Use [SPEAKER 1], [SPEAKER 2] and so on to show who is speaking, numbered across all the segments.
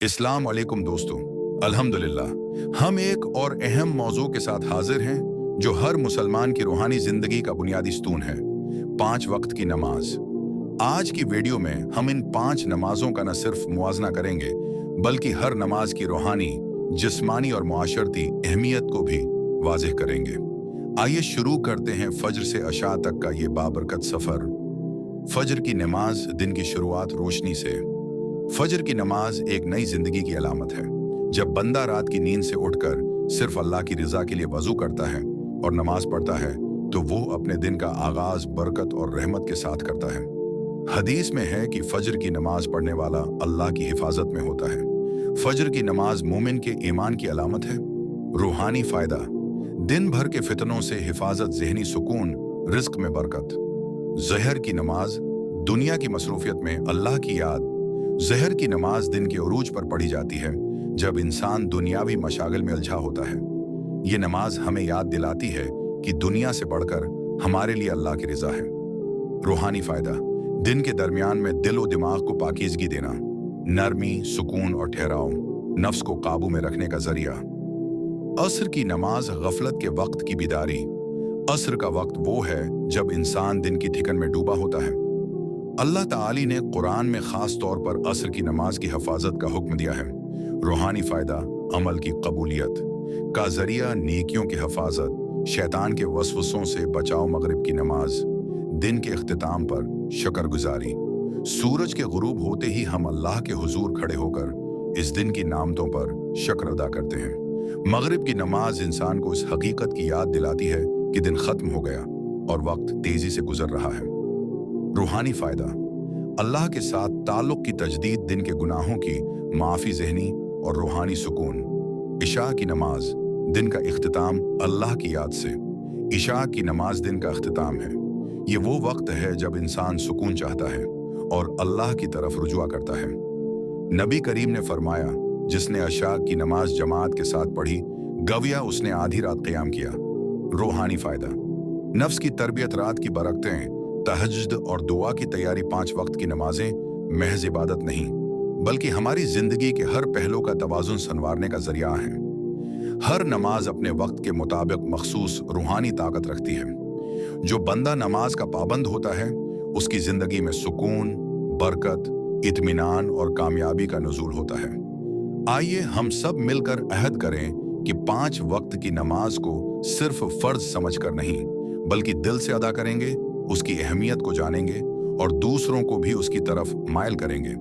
[SPEAKER 1] अस्सलाम वालेकुम दोस्तों। अल्हम्दुलिल्लाह हम एक और अहम मौजू के साथ हाजिर हैं जो हर मुसलमान की रूहानी जिंदगी का बुनियादी स्तून है, 5 वक्त की नमाज। आज की वीडियो में हम इन 5 नमाजों का न सिर्फ मुआजना करेंगे बल्कि हर नमाज की रूहानी, जिस्मानी और मुआशरती अहमियत को भी वाज़ेह करेंगे। आइए शुरू करते हैं फज्र से अशा तक का ये बाबरकत सफ़र। फज्र की नमाज दिन की शुरुआत रोशनी से। फज्र की नमाज एक नई जिंदगी की अलामत है। जब बंदा रात की नींद से उठकर सिर्फ अल्लाह की रज़ा के लिए वज़ू करता है और नमाज पढ़ता है तो वो अपने दिन का आगाज बरकत और रहमत के साथ करता है। हदीस में है कि फज्र की नमाज पढ़ने वाला अल्लाह की हिफाजत में होता है। फज्र की नमाज मोमिन के ईमान की अलामत है। रूहानी फ़ायदा, दिन भर के फितनों से हिफाजत, ज़हनी सुकून, रिज़्क़ में बरकत। ज़हर की नमाज, दुनिया की मसरूफियत में अल्लाह की याद। ज़हर की नमाज दिन के उरूज पर पढ़ी जाती है जब इंसान दुनियावी मशागिल में उलझा होता है। ये नमाज हमें याद दिलाती है कि दुनिया से बढ़कर हमारे लिए अल्लाह की रज़ा है। रूहानी फ़ायदा, दिन के दरमियान में दिल और दिमाग को पाकीज़गी देना, नरमी, सुकून और ठहराव, नफ्स को काबू में रखने का जरिया। असर की नमाज, गफलत के वक्त की बिदारी। असर का वक्त वो है जब इंसान दिन की थिकन में डूबा होता है। अल्लाह ताली ने कुरान में ख़ास तौर पर असर की नमाज की हिफाजत का हुक्म दिया है। रूहानी फ़ायदा, अमल की कबूलियत का जरिया, नेकियों की हिफाजत, शैतान के वसवसों से बचाव। मगरिब की नमाज, दिन के इख्तिताम पर शुक्रगुजारी। सूरज के गुरूब होते ही हम अल्लाह के हुजूर खड़े होकर इस दिन की नामतों पर शुक्र अदा करते हैं। मगरिब की नमाज इंसान को इस हकीकत की याद दिलाती है कि दिन ख़त्म हो गया और वक्त तेज़ी से गुजर रहा है। रूहानी फ़ायदा, अल्लाह के साथ ताल्लुक़ की तजदीद, दिन के गुनाहों की माफ़ी, ज़हनी और रूहानी सुकून। इशा की नमाज, दिन का इख्तिताम अल्लाह की याद से। इशा की नमाज दिन का इख्तिताम है। ये वो वक्त है जब इंसान सुकून चाहता है और अल्लाह की तरफ रुजुआ करता है। नबी करीम ने फरमाया, जिसने इशा की नमाज जमात के साथ पढ़ी, गविया उसने आधी रात क़याम किया। रूहानी फ़ायदा, नफ्स की तरबियत, रात की बरकतें, तहज्जुद और दुआ की तैयारी। 5 वक्त की नमाजें महज इबादत नहीं बल्कि हमारी जिंदगी के हर पहलू का तवाज़ुन संवारने का जरिया है। हर नमाज अपने वक्त के मुताबिक मखसूस रूहानी ताकत रखती है। जो बंदा नमाज का पाबंद होता है उसकी जिंदगी में सुकून, बरकत, इत्मीनान और कामयाबी का नुज़ूल होता है। आइए हम सब मिलकर अहद करें कि 5 वक्त की नमाज को सिर्फ फ़र्ज समझकर नहीं बल्कि दिल से अदा करेंगे, उसकी अहमियत को जानेंगे और दूसरों को भी उसकी तरफ माइल करेंगे।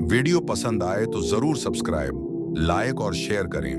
[SPEAKER 1] वीडियो पसंद आए तो ज़रूर सब्सक्राइब, लाइक और शेयर करें।